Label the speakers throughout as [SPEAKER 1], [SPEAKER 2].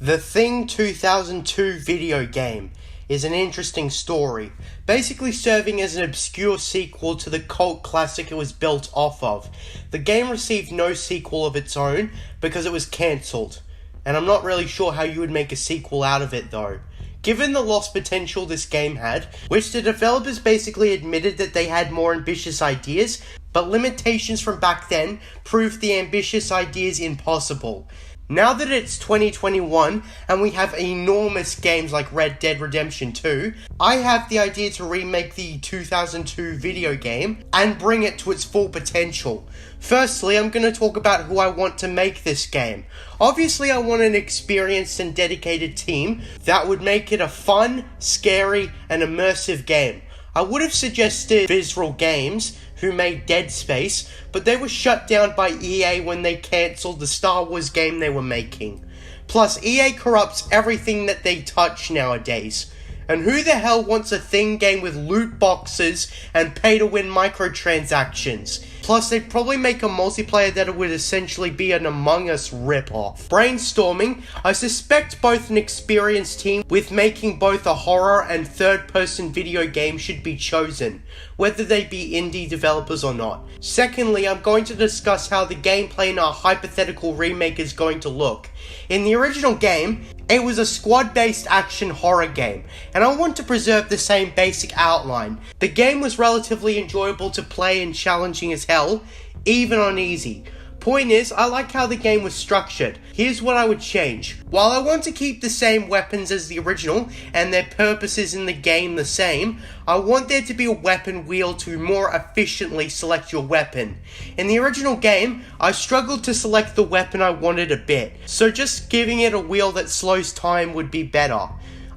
[SPEAKER 1] The Thing 2002 video game is an interesting story, basically serving as an obscure sequel to the cult classic it was built off of. The game received no sequel of its own because it was cancelled, and I'm not really sure how you would make a sequel out of it though. Given the lost potential this game had, which the developers basically admitted that they had more ambitious ideas, but limitations from back then proved the ambitious ideas impossible. Now that it's 2021 and we have enormous games like Red Dead Redemption 2, I have the idea to remake the 2002 video game and bring it to its full potential. Firstly, I'm going to talk about who I want to make this game. Obviously, I want an experienced and dedicated team that would make it a fun, scary, and immersive game. I would have suggested Visceral Games, who made Dead Space, but they were shut down by EA when they cancelled the Star Wars game they were making. Plus, EA corrupts everything that they touch nowadays. And who the hell wants a Thing game with loot boxes and pay-to-win microtransactions? Plus, they'd probably make a multiplayer that would essentially be an Among Us ripoff. Brainstorming, I suspect both an experienced team with making both a horror and third-person video game should be chosen, whether they be indie developers or not. Secondly, I'm going to discuss how the gameplay in our hypothetical remake is going to look. In the original game, it was a squad-based action horror game, and I want to preserve the same basic outline. The game was relatively enjoyable to play and challenging as hell, even on easy. Point is, I like how the game was structured. Here's what I would change. While I want to keep the same weapons as the original, and their purposes in the game the same, I want there to be a weapon wheel to more efficiently select your weapon. In the original game, I struggled to select the weapon I wanted a bit, so just giving it a wheel that slows time would be better.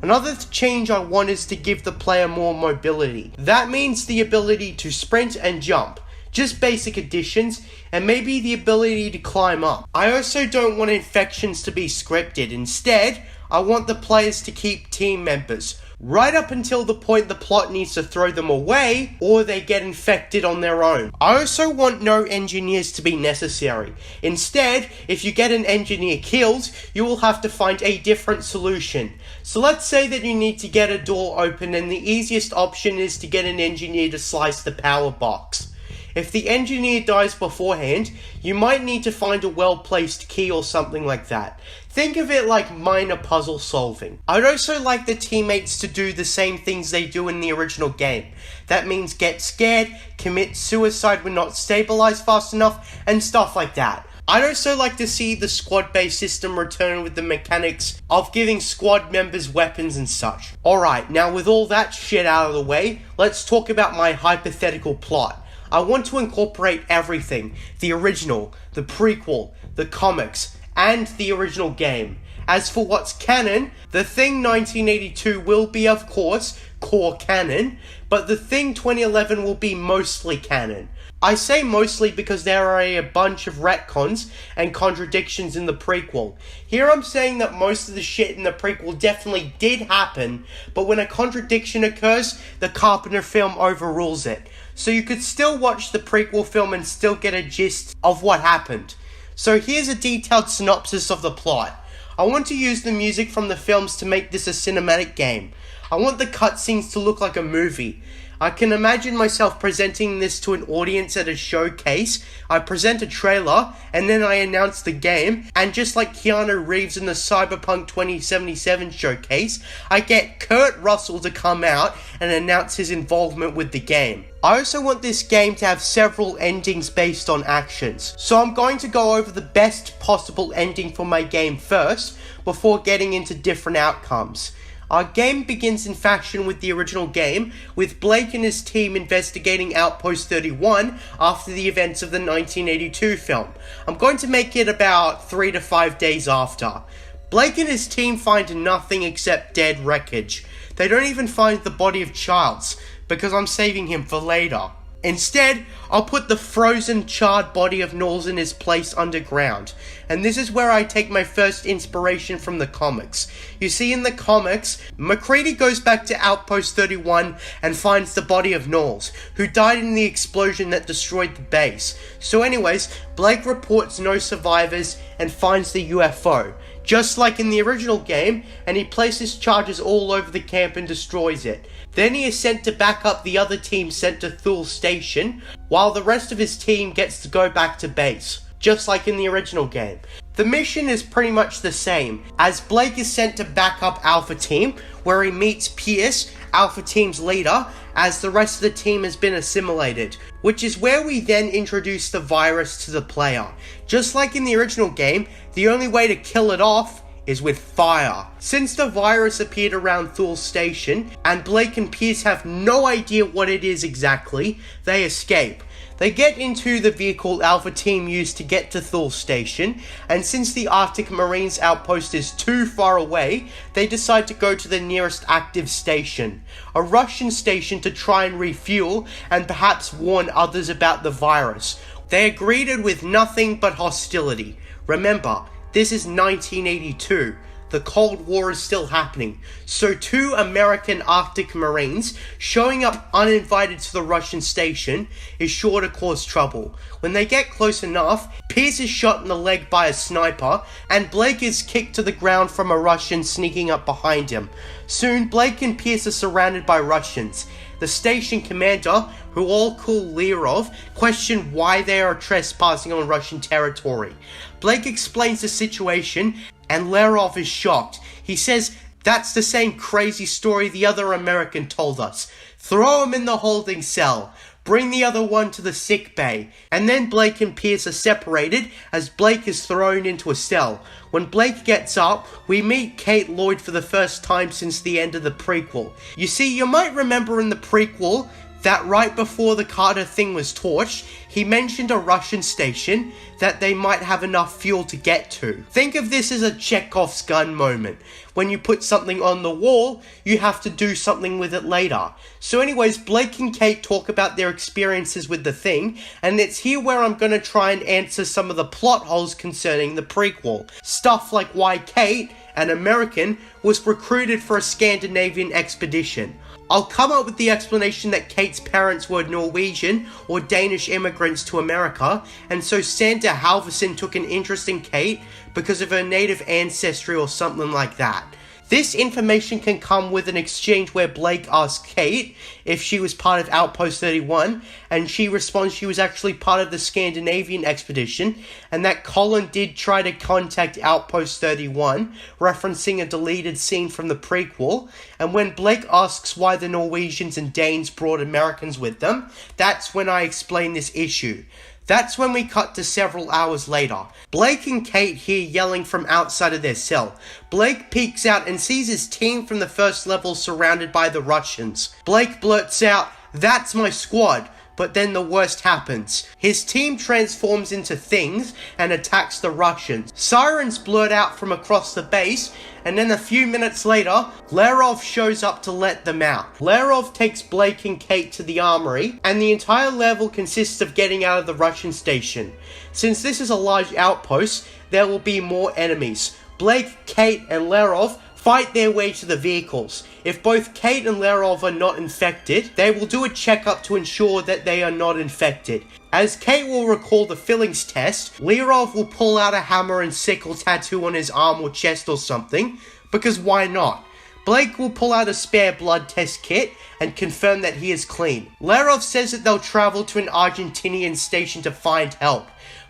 [SPEAKER 1] Another change I want is to give the player more mobility. That means the ability to sprint and jump. Just basic additions, and maybe the ability to climb up. I also don't want infections to be scripted. Instead, I want the players to keep team members, right up until the point the plot needs to throw them away, or they get infected on their own. I also want no engineers to be necessary. Instead, if you get an engineer killed, you will have to find a different solution. So let's say that you need to get a door open, and the easiest option is to get an engineer to slice the power box. If the engineer dies beforehand, you might need to find a well-placed key or something like that. Think of it like minor puzzle solving. I'd also like the teammates to do the same things they do in the original game. That means get scared, commit suicide when not stabilized fast enough, and stuff like that. I'd also like to see the squad-based system return with the mechanics of giving squad members weapons and such. Alright, now with all that shit out of the way, let's talk about my hypothetical plot. I want to incorporate everything, the original, the prequel, the comics, and the original game. As for what's canon, The Thing 1982 will be, of course, core canon, but The Thing 2011 will be mostly canon. I say mostly because there are a bunch of retcons and contradictions in the prequel. Here I'm saying that most of the shit in the prequel definitely did happen, but when a contradiction occurs, the Carpenter film overrules it. So you could still watch the prequel film and still get a gist of what happened. So here's a detailed synopsis of the plot. I want to use the music from the films to make this a cinematic game. I want the cutscenes to look like a movie. I can imagine myself presenting this to an audience at a showcase. I present a trailer, and then I announce the game, and just like Keanu Reeves in the Cyberpunk 2077 showcase, I get Kurt Russell to come out and announce his involvement with the game. I also want this game to have several endings based on actions, so I'm going to go over the best possible ending for my game first, before getting into different outcomes. Our game begins in faction with the original game, with Blake and his team investigating Outpost 31 after the events of the 1982 film. I'm going to make it about 3 to 5 days after. Blake and his team find nothing except dead wreckage. They don't even find the body of Childs, because I'm saving him for later. Instead, I'll put the frozen, charred body of Knowles in his place underground. And this is where I take my first inspiration from the comics. You see, in the comics, MacReady goes back to Outpost 31 and finds the body of Knowles, who died in the explosion that destroyed the base. So anyways, Blake reports no survivors and finds the UFO. just like in the original game, and he places charges all over the camp and destroys it. Then he is sent to back up the other team sent to Thule Station, while the rest of his team gets to go back to base, just like in the original game. The mission is pretty much the same, as Blake is sent to back up Alpha Team, where he meets Pierce, Alpha Team's leader, as the rest of the team has been assimilated, which is where we then introduce the virus to the player. Just like in the original game, the only way to kill it off is with fire. Since the virus appeared around Thule Station, and Blake and Pierce have no idea what it is exactly, they escape. They get into the vehicle Alpha Team used to get to Thule Station, and since the Arctic Marines outpost is too far away, they decide to go to the nearest active station, a Russian station, to try and refuel and perhaps warn others about the virus. They are greeted with nothing but hostility. Remember, this is 1982. The Cold War is still happening, so 2 American Arctic Marines showing up uninvited to the Russian station is sure to cause trouble. When they get close enough, Pierce is shot in the leg by a sniper, and Blake is kicked to the ground from a Russian sneaking up behind him. Soon, Blake and Pierce are surrounded by Russians. The station commander, who all call Lerov, question why they are trespassing on Russian territory. Blake explains the situation, and Lerov is shocked. He says, "That's the same crazy story the other American told us. Throw him in the holding cell. Bring the other one to the sick bay." And then Blake and Pierce are separated as Blake is thrown into a cell. When Blake gets up, we meet Kate Lloyd for the first time since the end of the prequel. You see, you might remember in the prequel that right before the Carter thing was torched, he mentioned a Russian station that they might have enough fuel to get to. Think of this as a Chekhov's gun moment. When you put something on the wall, you have to do something with it later. So anyways, Blake and Kate talk about their experiences with the thing, and it's here where I'm going to try and answer some of the plot holes concerning the prequel. Stuff like why Kate, an American, was recruited for a Scandinavian expedition. I'll come up with the explanation that Kate's parents were Norwegian or Danish immigrants to America, and so Santa Halvorsen took an interest in Kate because of her native ancestry or something like that. This information can come with an exchange where Blake asks Kate if she was part of Outpost 31, and she responds she was actually part of the Scandinavian expedition, and that Colin did try to contact Outpost 31, referencing a deleted scene from the prequel. And when Blake asks why the Norwegians and Danes brought Americans with them, that's when I explain this issue. That's when we cut to several hours later. Blake and Kate hear yelling from outside of their cell. Blake peeks out and sees his team from the first level surrounded by the Russians. Blake blurts out, "That's my squad." But then the worst happens. His team transforms into things and attacks the Russians. Sirens blurt out from across the base, and then a few minutes later, Lerov shows up to let them out. Lerov takes Blake and Kate to the armory, and the entire level consists of getting out of the Russian station. Since this is a large outpost, there will be more enemies. Blake, Kate, and Lerov fight their way to the vehicles. If both Kate and Lerov are not infected, they will do a checkup to ensure that they are not infected. As Kate will recall the fillings test, Lerov will pull out a hammer and sickle tattoo on his arm or chest or something, because why not? Blake will pull out a spare blood test kit and confirm that he is clean. Lerov says that they'll travel to an Argentinian station to find help.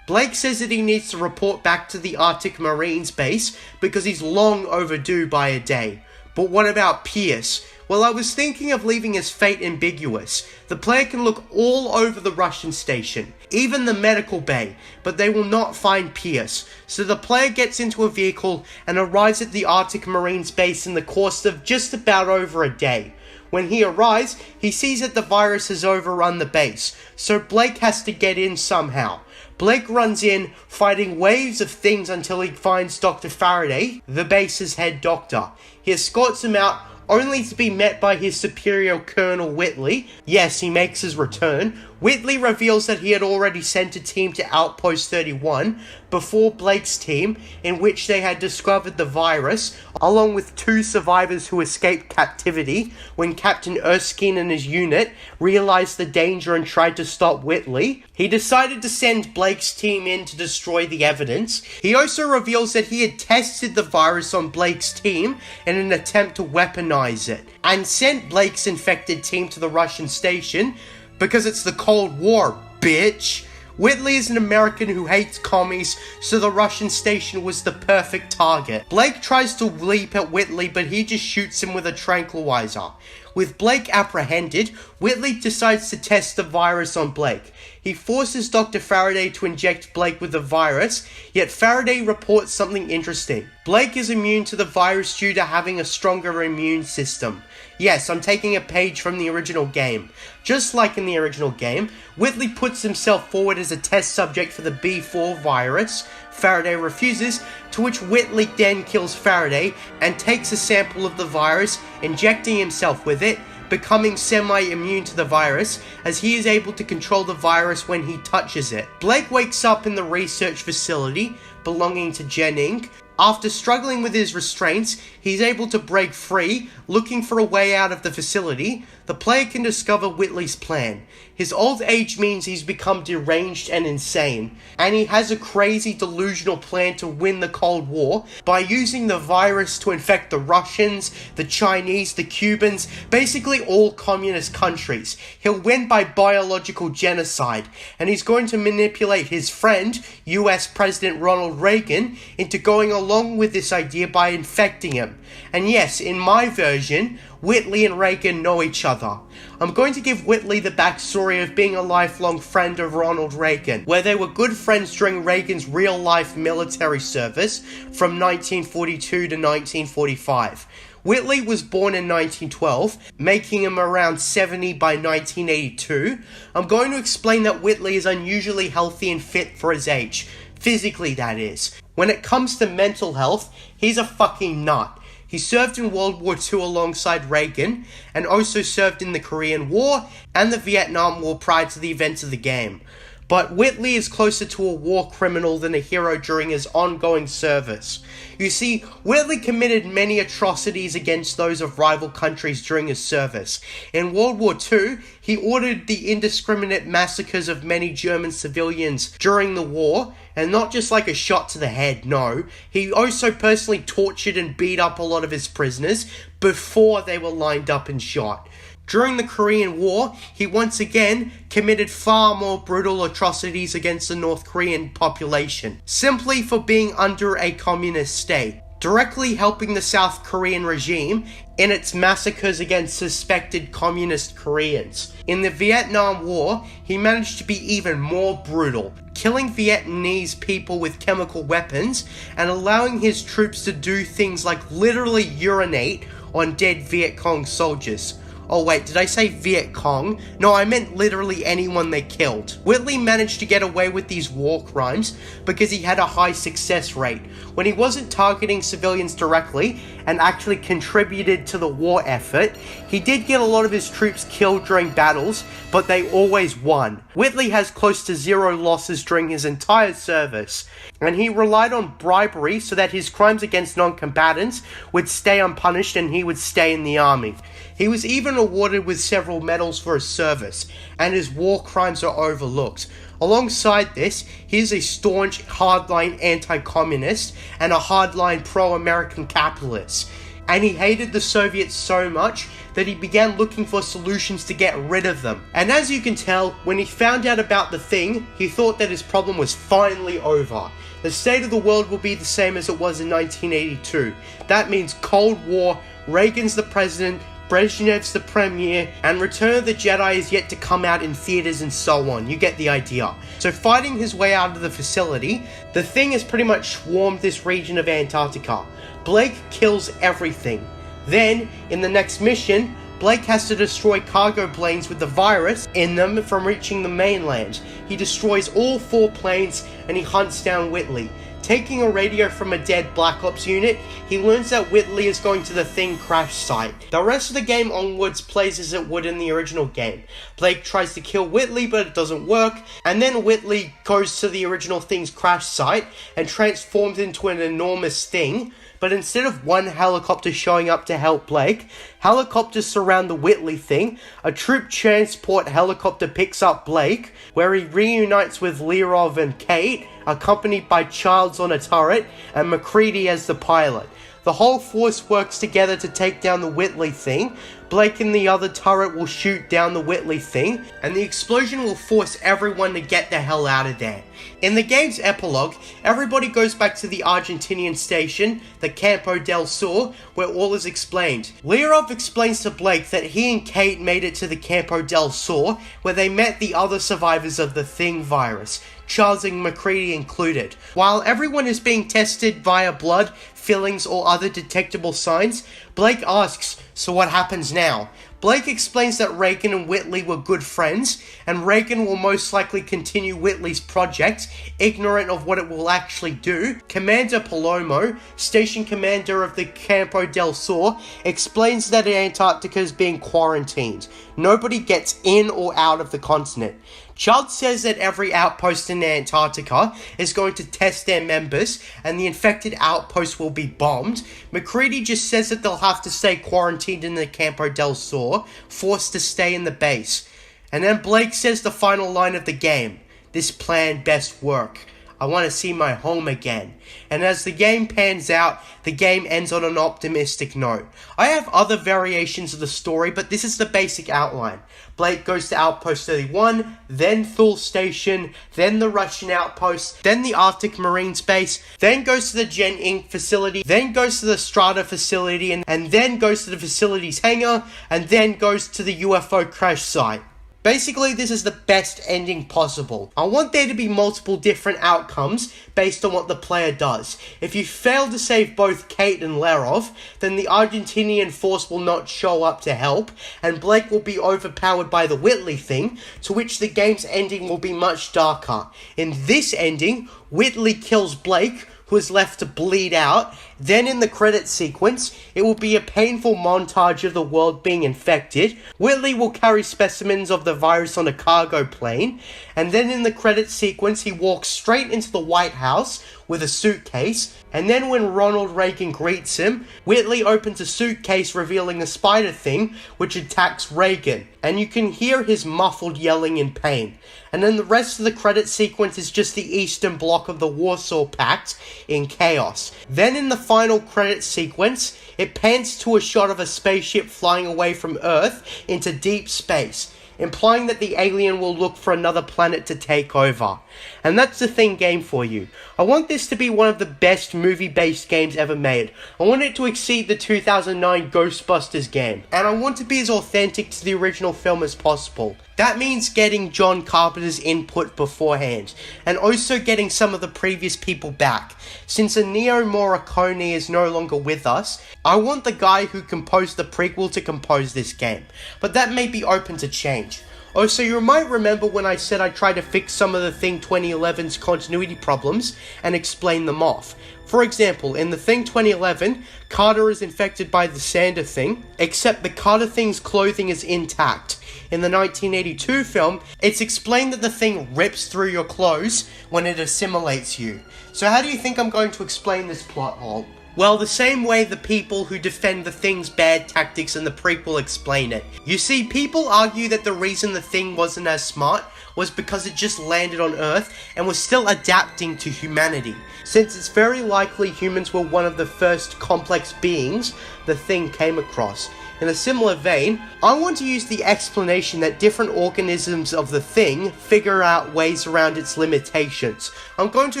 [SPEAKER 1] Blake says that he needs to report back to the Arctic Marines base because he's long overdue by a day. But what about Pierce? Well, I was thinking of leaving his fate ambiguous. The player can look all over the Russian station, even the medical bay, but they will not find Pierce. So the player gets into a vehicle and arrives at the Arctic Marines base in the course of just about over a day. When he arrives, he sees that the virus has overrun the base, so Blake has to get in somehow. Blake runs in, fighting waves of things until he finds Dr. Faraday, the base's head doctor. He escorts him out, only to be met by his superior Colonel Whitley. Yes, he makes his return, Whitley reveals that he had already sent a team to Outpost 31 before Blake's team, in which they had discovered the virus, along with 2 survivors who escaped captivity when Captain Erskine and his unit realized the danger and tried to stop Whitley. He decided to send Blake's team in to destroy the evidence. He also reveals that he had tested the virus on Blake's team in an attempt to weaponize it, and sent Blake's infected team to the Russian station because it's the Cold War, bitch. Whitley is an American who hates commies, so the Russian station was the perfect target. Blake tries to leap at Whitley, but he just shoots him with a tranquilizer. With Blake apprehended, Whitley decides to test the virus on Blake. He forces Dr. Faraday to inject Blake with the virus, yet Faraday reports something interesting. Blake is immune to the virus due to having a stronger immune system. Yes, I'm taking a page from the original game. Just like in the original game, Whitley puts himself forward as a test subject for the B4 virus. Faraday refuses, to which Whitley then kills Faraday and takes a sample of the virus, injecting himself with it, becoming semi-immune to the virus, as he is able to control the virus when he touches it. Blake wakes up in the research facility belonging to Jennings. After struggling with his restraints, he's able to break free, looking for a way out of the facility. The player can discover Whitley's plan. His old age means he's become deranged and insane, and he has a crazy delusional plan to win the Cold War by using the virus to infect the Russians, the Chinese, the Cubans, basically all communist countries. He'll win by biological genocide, and he's going to manipulate his friend, US President Ronald Reagan, into going along with this idea by infecting him. And yes, in my version, Whitley and Reagan know each other. I'm going to give Whitley the backstory of being a lifelong friend of Ronald Reagan, where they were good friends during Reagan's real-life military service from 1942 to 1945. Whitley was born in 1912, making him around 70 by 1982. I'm going to explain that Whitley is unusually healthy and fit for his age. Physically, that is. When it comes to mental health, he's a fucking nut. He served in World War II alongside Reagan, and also served in the Korean War and the Vietnam War prior to the events of the game. But Whitley is closer to a war criminal than a hero during his ongoing service. You see, Whitley committed many atrocities against those of rival countries during his service. In World War II, he ordered the indiscriminate massacres of many German civilians during the war, and not just like a shot to the head, no. He also personally tortured and beat up a lot of his prisoners before they were lined up and shot. During the Korean War, he once again committed far more brutal atrocities against the North Korean population, simply for being under a communist state, directly helping the South Korean regime in its massacres against suspected communist Koreans. In the Vietnam War, he managed to be even more brutal, killing Vietnamese people with chemical weapons and allowing his troops to do things like literally urinate on dead Viet Cong soldiers. Oh wait, did I say Viet Cong? No, I meant literally anyone they killed. Whitley managed to get away with these war crimes because he had a high success rate. When he wasn't targeting civilians directly and actually contributed to the war effort, he did get a lot of his troops killed during battles, but they always won. Whitley has close to 0 losses during his entire service, and he relied on bribery so that his crimes against non-combatants would stay unpunished and he would stay in the army. He was even awarded with several medals for his service, and his war crimes are overlooked. Alongside this, he is a staunch, hardline anti-communist and a hardline pro-American capitalist. And he hated the Soviets so much that he began looking for solutions to get rid of them. And as you can tell, when he found out about the thing, he thought that his problem was finally over. The state of the world will be the same as it was in 1982. That means Cold War, Reagan's the president, Brezhnev's the premier, and Return of the Jedi is yet to come out in theaters and so on. You get the idea. So fighting his way out of the facility, the thing has pretty much swarmed this region of Antarctica. Blake kills everything. Then, in the next mission, Blake has to destroy cargo planes with the virus in them from reaching the mainland. He destroys all 4 planes and he hunts down Whitley, Taking a radio from a dead Black Ops unit, he learns that Whitley is going to the Thing crash site. The rest of the game onwards plays as it would in the original game. Blake tries to kill Whitley, but it doesn't work, and then Whitley goes to the original Thing's crash site and transforms into an enormous Thing. But instead of one helicopter showing up to help Blake, helicopters surround the Whitley Thing. A troop transport helicopter picks up Blake, where he reunites with Lerov and Kate, accompanied by Childs on a turret, and McCready as the pilot. The whole force works together to take down the Whitley Thing. Blake and the other turret will shoot down the Whitley Thing, and the explosion will force everyone to get the hell out of there. In the game's epilogue, everybody goes back to the Argentinian station, the Campo del Sur, where all is explained. Lerov explains to Blake that he and Kate made it to the Campo del Sur, where they met the other survivors of the Thing virus, Charles and McCready included. While everyone is being tested via blood, fillings, or other detectable signs, Blake asks, "So what happens now?" Blake explains that Reagan and Whitley were good friends, and Reagan will most likely continue Whitley's project, ignorant of what it will actually do. Commander Palomo, station commander of the Campo del Sur, explains that Antarctica is being quarantined. Nobody gets in or out of the continent. Child says that every outpost in Antarctica is going to test their members, and the infected outpost will be bombed. McCready just says that they'll have to stay quarantined in the Campo del Sur, forced to stay in the base. And then Blake says the final line of the game: "This plan best work. I want to see my home again." And as the game pans out, the game ends on an optimistic note. I have other variations of the story, but this is the basic outline. Blake goes to Outpost 31, then Thule Station, then the Russian outpost, then the Arctic Marines base, then goes to the Gen Inc. facility, then goes to the Strata facility, and then goes to the facility's hangar, and then goes to the UFO crash site. Basically, this is the best ending possible. I want there to be multiple different outcomes based on what the player does. If you fail to save both Kate and Lerov, then the Argentinian force will not show up to help, and Blake will be overpowered by the Whitley Thing, to which the game's ending will be much darker. In this ending, Whitley kills Blake, who is left to bleed out. Then in the credit sequence, it will be a painful montage of the world being infected. Whitley will carry specimens of the virus on a cargo plane, and then in the credit sequence, he walks straight into the White House with a suitcase, and then when Ronald Reagan greets him, Whitley opens a suitcase revealing a spider thing which attacks Reagan, and you can hear his muffled yelling in pain. And then the rest of the credit sequence is just the Eastern Bloc of the Warsaw Pact in chaos. Then in the final credit sequence, it pans to a shot of a spaceship flying away from Earth into deep space, implying that the alien will look for another planet to take over. And that's the Thing game for you. I want this to be one of the best movie-based games ever made. I want it to exceed the 2009 Ghostbusters game, and I want to be as authentic to the original film as possible. That means getting John Carpenter's input beforehand, and also getting some of the previous people back. Since Ennio Morricone is no longer with us, I want the guy who composed the prequel to compose this game, but that may be open to change. Also, you might remember when I said I tried to fix some of the Thing 2011's continuity problems and explain them off. For example, in the Thing 2011, Carter is infected by the Sander Thing, except the Carter Thing's clothing is intact. In the 1982 film, it's explained that the Thing rips through your clothes when it assimilates you. So how do you think I'm going to explain this plot hole? Well, the same way the people who defend the Thing's bad tactics in the prequel explain it. You see, people argue that the reason the Thing wasn't as smart was because it just landed on Earth and was still adapting to humanity, since it's very likely humans were one of the first complex beings the Thing came across. In a similar vein, I want to use the explanation that different organisms of the Thing figure out ways around its limitations. I'm going to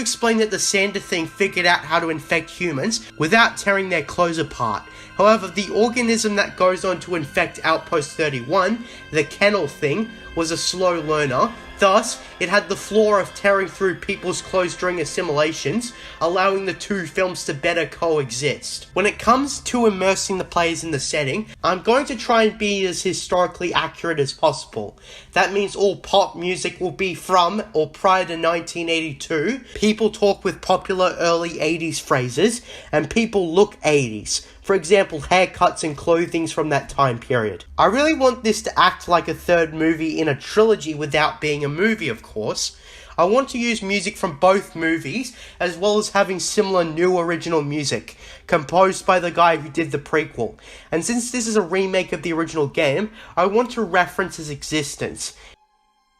[SPEAKER 1] explain that the Sander Thing figured out how to infect humans without tearing their clothes apart. However, the organism that goes on to infect Outpost 31, the Kennel Thing, was a slow learner. Thus, it had the flaw of tearing through people's clothes during assimilations, allowing the two films to better coexist. When it comes to immersing the players in the setting, I'm going to try and be as historically accurate as possible. That means all pop music will be from or prior to 1982, people talk with popular early 80s phrases, and people look 80s. For example, haircuts and clothings from that time period. I really want this to act like a third movie in a trilogy without being a movie, of course. I want to use music from both movies, as well as having similar new original music, composed by the guy who did the prequel. And since this is a remake of the original game, I want to reference his existence.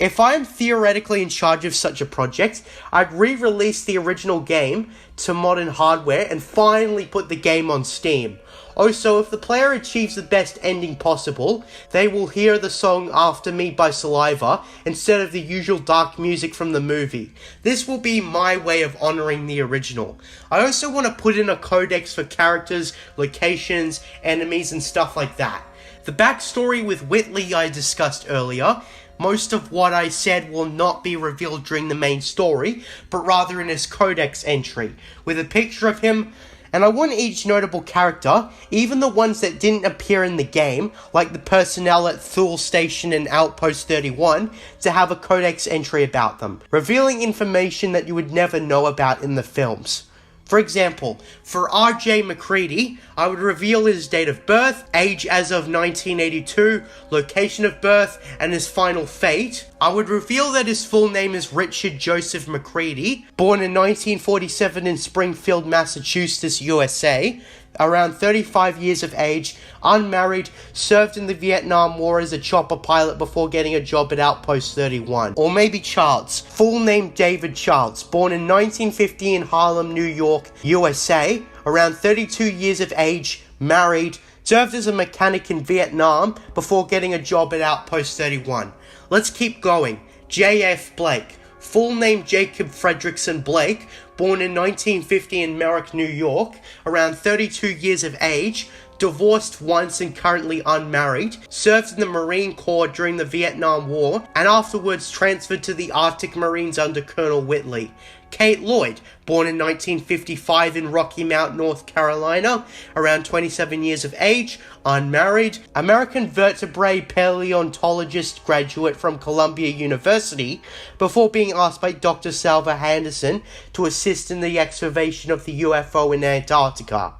[SPEAKER 1] If I am theoretically in charge of such a project, I'd re-release the original game to modern hardware and finally put the game on Steam. Also, if the player achieves the best ending possible, they will hear the song After Me by Saliva instead of the usual dark music from the movie. This will be my way of honouring the original. I also want to put in a codex for characters, locations, enemies and stuff like that. The backstory with Whitley I discussed earlier. Most of what I said will not be revealed during the main story, but rather in his codex entry, with a picture of him, and I want each notable character, even the ones that didn't appear in the game, like the personnel at Thule Station and Outpost 31, to have a codex entry about them, revealing information that you would never know about in the films. For example, for R.J. McCready, I would reveal his date of birth, age as of 1982, location of birth, and his final fate. I would reveal that his full name is Richard Joseph McCready, born in 1947 in Springfield, Massachusetts, USA, around 35 years of age, unmarried, served in the Vietnam War as a chopper pilot before getting a job at Outpost 31. Or maybe Charles, full name David Charles, born in 1950 in Harlem, New York, USA, around 32 years of age, married, served as a mechanic in Vietnam before getting a job at Outpost 31. Let's keep going. J.F. Blake, full name Jacob Fredrickson Blake, born in 1950 in Merrick, New York, around 32 years of age, divorced once and currently unmarried, served in the Marine Corps during the Vietnam War, and afterwards transferred to the Arctic Marines under Colonel Whitley. Kate Lloyd, born in 1955 in Rocky Mount, North Carolina, around 27 years of age, unmarried, American vertebrate paleontologist graduate from Columbia University, before being asked by Dr. Salva Henderson to assist in the excavation of the UFO in Antarctica.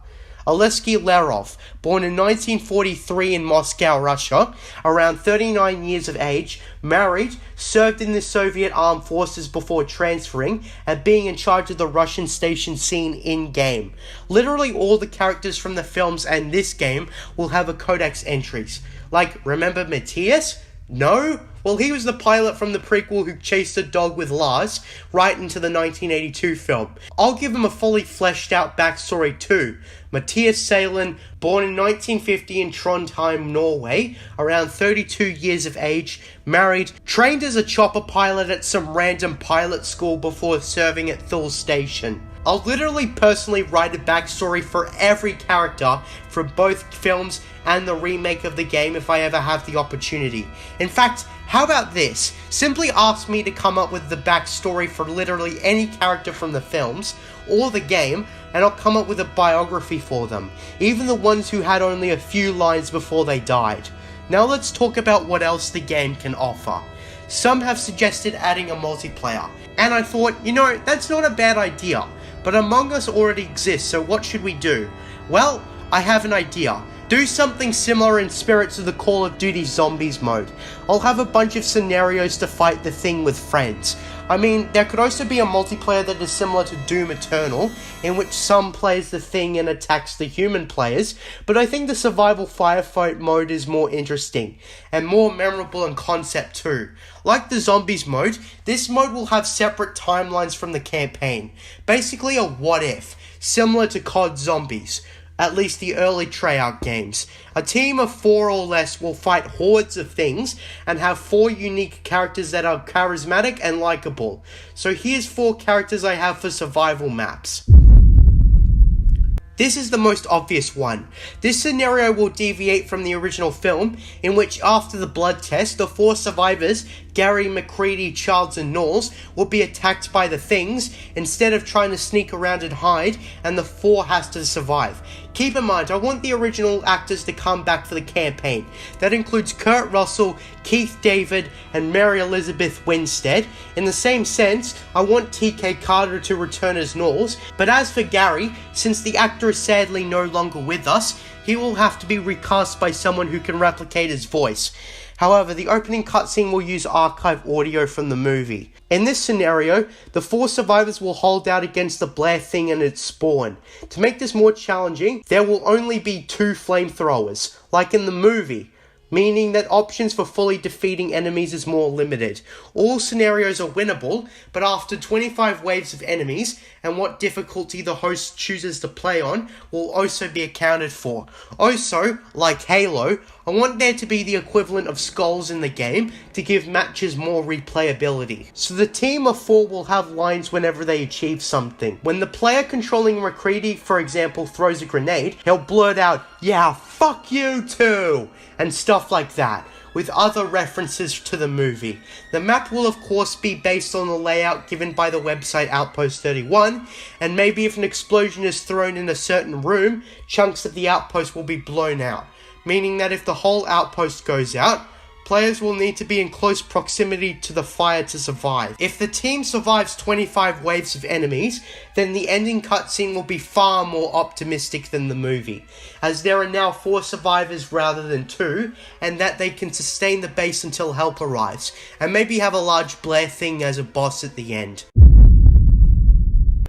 [SPEAKER 1] Oleksiy Lerov, born in 1943 in Moscow, Russia, around 39 years of age, married, served in the Soviet armed forces before transferring and being in charge of the Russian station scene in-game. Literally all the characters from the films and this game will have a codex entries. Like, remember Matthias? No? Well, he was the pilot from the prequel who chased a dog with Lars right into the 1982 film. I'll give him a fully fleshed out backstory too. Matthias Salen, born in 1950 in Trondheim, Norway, around 32 years of age, married, trained as a chopper pilot at some random pilot school before serving at Thule Station. I'll literally personally write a backstory for every character from both films and the remake of the game if I ever have the opportunity. In fact, how about this? Simply ask me to come up with the backstory for literally any character from the films or the game, and I'll come up with a biography for them, even the ones who had only a few lines before they died. Now let's talk about what else the game can offer. Some have suggested adding a multiplayer, and I thought, that's not a bad idea. But Among Us already exists, so what should we do? Well, I have an idea. Do something similar in spirit to the Call of Duty Zombies mode. I'll have a bunch of scenarios to fight the thing with friends. I mean, there could also be a multiplayer that is similar to Doom Eternal, in which some plays the thing and attacks the human players, but I think the survival firefight mode is more interesting, and more memorable in concept too. Like the Zombies mode, this mode will have separate timelines from the campaign, basically a what if, similar to COD Zombies. At least the early Treyarch games. A team of 4 or less will fight hordes of things and have 4 unique characters that are charismatic and likable. So here's 4 characters I have for survival maps. This is the most obvious one. This scenario will deviate from the original film, in which after the blood test, the 4 survivors, Gary, McCready, Childs and Knowles, will be attacked by the things, instead of trying to sneak around and hide, and the 4 has to survive. Keep in mind, I want the original actors to come back for the campaign. That includes Kurt Russell, Keith David, and Mary Elizabeth Winstead. In the same sense, I want TK Carter to return as Knowles, but as for Gary, since the actor is sadly no longer with us, he will have to be recast by someone who can replicate his voice. However, the opening cutscene will use archive audio from the movie. In this scenario, the 4 survivors will hold out against the Blair Thing and its spawn. To make this more challenging, there will only be 2 flamethrowers, like in the movie, meaning that options for fully defeating enemies is more limited. All scenarios are winnable, but after 25 waves of enemies, and what difficulty the host chooses to play on will also be accounted for. Also, like Halo, I want there to be the equivalent of skulls in the game to give matches more replayability. So the team of 4 will have lines whenever they achieve something. When the player controlling McCready, for example, throws a grenade, he'll blurt out, "Yeah, fuck you too," and stuff like that, with other references to the movie. The map will of course be based on the layout given by the website Outpost 31, and maybe if an explosion is thrown in a certain room, chunks of the outpost will be blown out, meaning that if the whole outpost goes out, players will need to be in close proximity to the fire to survive. If the team survives 25 waves of enemies, then the ending cutscene will be far more optimistic than the movie, as there are now 4 survivors rather than 2, and that they can sustain the base until help arrives, and maybe have a large Blair Thing as a boss at the end.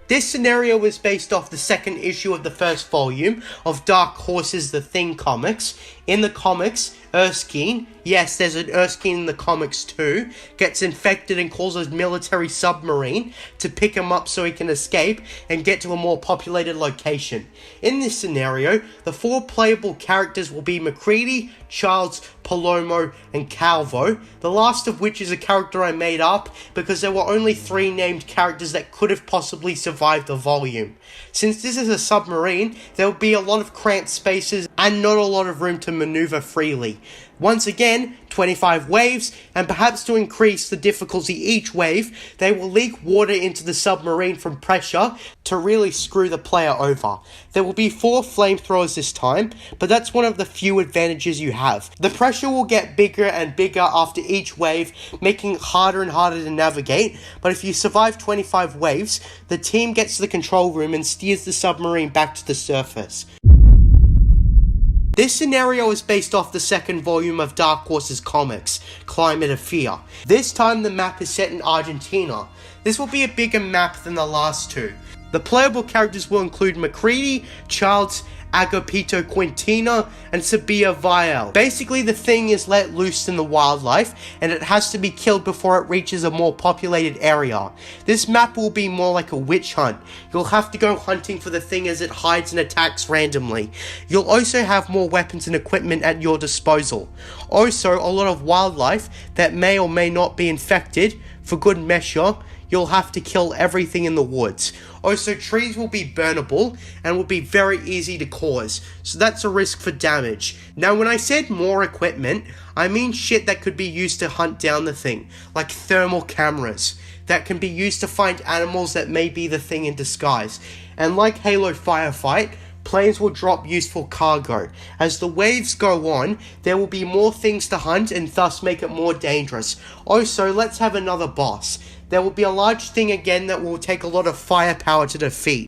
[SPEAKER 1] This scenario was based off the 2nd issue of the 1st volume of Dark Horse's The Thing comics. In the comics, Erskine, yes, there's an Erskine in the comics too, gets infected and calls a military submarine to pick him up so he can escape and get to a more populated location. In this scenario, the 4 playable characters will be McCready, Childs, Palomo, and Calvo, the last of which is a character I made up because there were only 3 named characters that could have possibly survived the volume. Since this is a submarine, there will be a lot of cramped spaces and not a lot of room to maneuver freely. Once again, 25 waves, and perhaps to increase the difficulty each wave, they will leak water into the submarine from pressure to really screw the player over. There will be 4 flamethrowers this time, but that's one of the few advantages you have. The pressure will get bigger and bigger after each wave, making it harder and harder to navigate, but if you survive 25 waves, the team gets to the control room and steers the submarine back to the surface. This scenario is based off the 2nd volume of Dark Horse's comics, Climate of Fear. This time the map is set in Argentina. This will be a bigger map than the last 2. The playable characters will include McCready, Childs, Agapito Quintina, and Sabia Vial. Basically, the thing is let loose in the wildlife, and it has to be killed before it reaches a more populated area. This map will be more like a witch hunt. You'll have to go hunting for the thing as it hides and attacks randomly. You'll also have more weapons and equipment at your disposal. Also, a lot of wildlife that may or may not be infected. For good measure, you'll have to kill everything in the woods. Also, trees will be burnable and will be very easy to cause, so that's a risk for damage. Now, when I said more equipment, I mean shit that could be used to hunt down the thing, like thermal cameras that can be used to find animals that may be the thing in disguise. And like Halo Firefight, planes will drop useful cargo. As the waves go on, there will be more things to hunt and thus make it more dangerous. Also, let's have another boss. There will be a large thing again that will take a lot of firepower to defeat.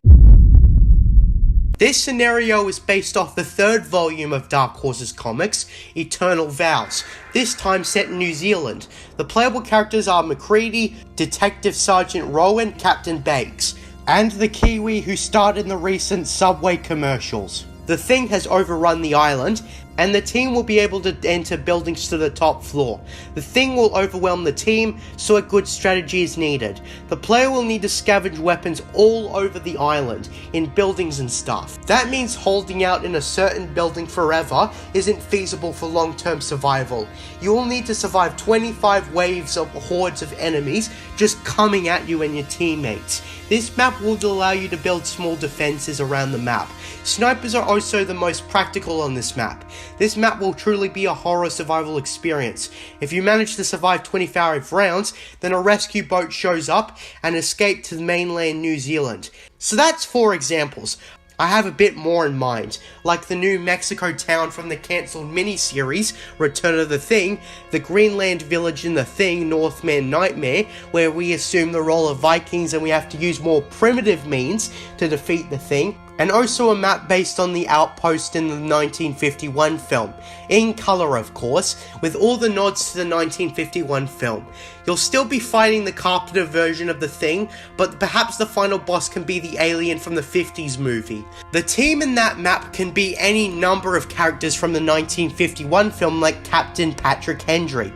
[SPEAKER 1] This scenario is based off the 3rd volume of Dark Horse's comics, Eternal Vows, this time set in New Zealand. The playable characters are McCready, Detective Sergeant Rowan, Captain Bakes, and the Kiwi who starred in the recent Subway commercials. The thing has overrun the island, and the team will be able to enter buildings to the top floor. The thing will overwhelm the team, so a good strategy is needed. The player will need to scavenge weapons all over the island, in buildings and stuff. That means holding out in a certain building forever isn't feasible for long-term survival. You will need to survive 25 waves of hordes of enemies just coming at you and your teammates. This map will allow you to build small defenses around the map. Snipers are also the most practical on this map. This map will truly be a horror survival experience. If you manage to survive 25 rounds, then a rescue boat shows up and escape to mainland New Zealand. So that's 4 examples. I have a bit more in mind, like the New Mexico town from the cancelled miniseries, Return of the Thing, the Greenland village in The Thing, Northman Nightmare, where we assume the role of Vikings and we have to use more primitive means to defeat the Thing, and also a map based on the Outpost in the 1951 film, in colour of course, with all the nods to the 1951 film. You'll still be fighting the Carpenter version of the Thing, but perhaps the final boss can be the alien from the 50s movie. The team in that map can be any number of characters from the 1951 film like Captain Patrick Henry.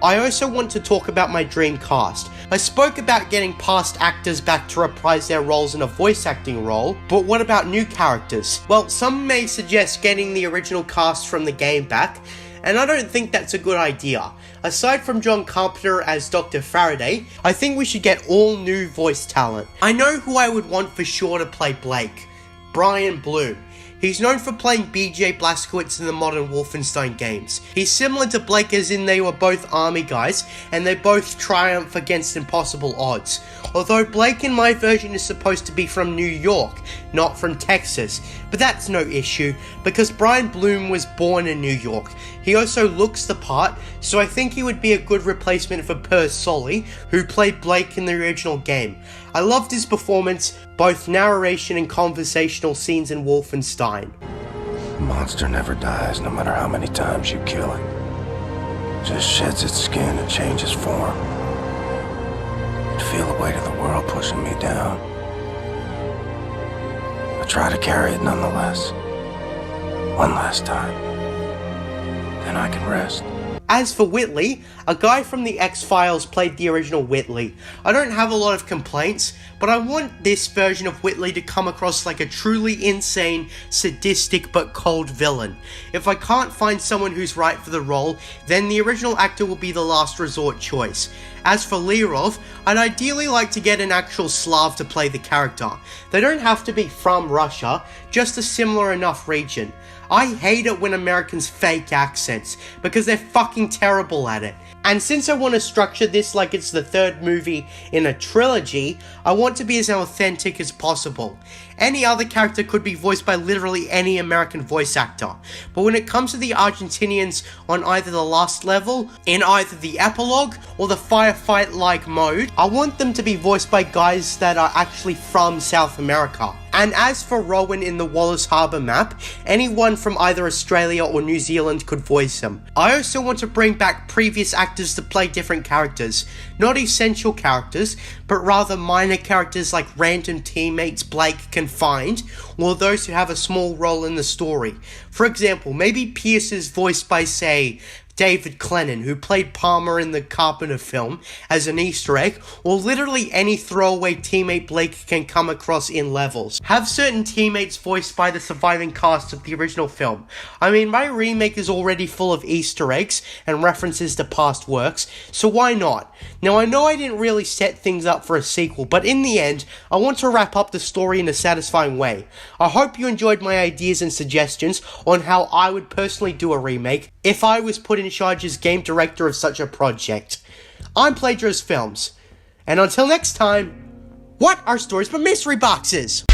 [SPEAKER 1] I also want to talk about my dream cast. I spoke about getting past actors back to reprise their roles in a voice acting role, but what about new characters? Well, some may suggest getting the original cast from the game back, and I don't think that's a good idea. Aside from John Carpenter as Dr. Faraday, I think we should get all new voice talent. I know who I would want for sure to play Blake. Brian Bloom. He's known for playing BJ Blazkowicz in the modern Wolfenstein games. He's similar to Blake as in they were both army guys, and they both triumph against impossible odds. Although Blake in my version is supposed to be from New York, not from Texas, but that's no issue, because Brian Bloom was born in New York. He also looks the part, so I think he would be a good replacement for Per Solly, who played Blake in the original game. I loved his performance, both narration and conversational scenes in Wolfenstein.
[SPEAKER 2] The monster never dies, no matter how many times you kill it. Just sheds its skin and changes form. I'd feel the weight of the world pushing me down. I try to carry it nonetheless. One last time. Then I can rest.
[SPEAKER 1] As for Whitley, a guy from the X-Files played the original Whitley. I don't have a lot of complaints, but I want this version of Whitley to come across like a truly insane, sadistic but cold villain. If I can't find someone who's right for the role, then the original actor will be the last resort choice. As for Lerov, I'd ideally like to get an actual Slav to play the character. They don't have to be from Russia, just a similar enough region. I hate it when Americans fake accents, because they're fucking terrible at it. And since I want to structure this like it's the 3rd movie in a trilogy, I want to be as authentic as possible. Any other character could be voiced by literally any American voice actor, but when it comes to the Argentinians on either the last level, in either the epilogue, or the firefight-like mode, I want them to be voiced by guys that are actually from South America. And as for Rowan in the Wallace Harbour map, anyone from either Australia or New Zealand could voice him. I also want to bring back previous actors to play different characters. Not essential characters, but rather minor characters like random teammates Blake can find, or those who have a small role in the story. For example, maybe Pierce is voiced by, say, David Clennon, who played Palmer in the Carpenter film, as an Easter egg, or literally any throwaway teammate Blake can come across in levels. Have certain teammates voiced by the surviving cast of the original film. I mean, my remake is already full of Easter eggs and references to past works, so why not? Now, I know I didn't really set things up for a sequel, but in the end, I want to wrap up the story in a satisfying way. I hope you enjoyed my ideas and suggestions on how I would personally do a remake if I was put in charge as game director of such a project. I'm Plagiarist Films, and until next time, what are stories but mystery boxes?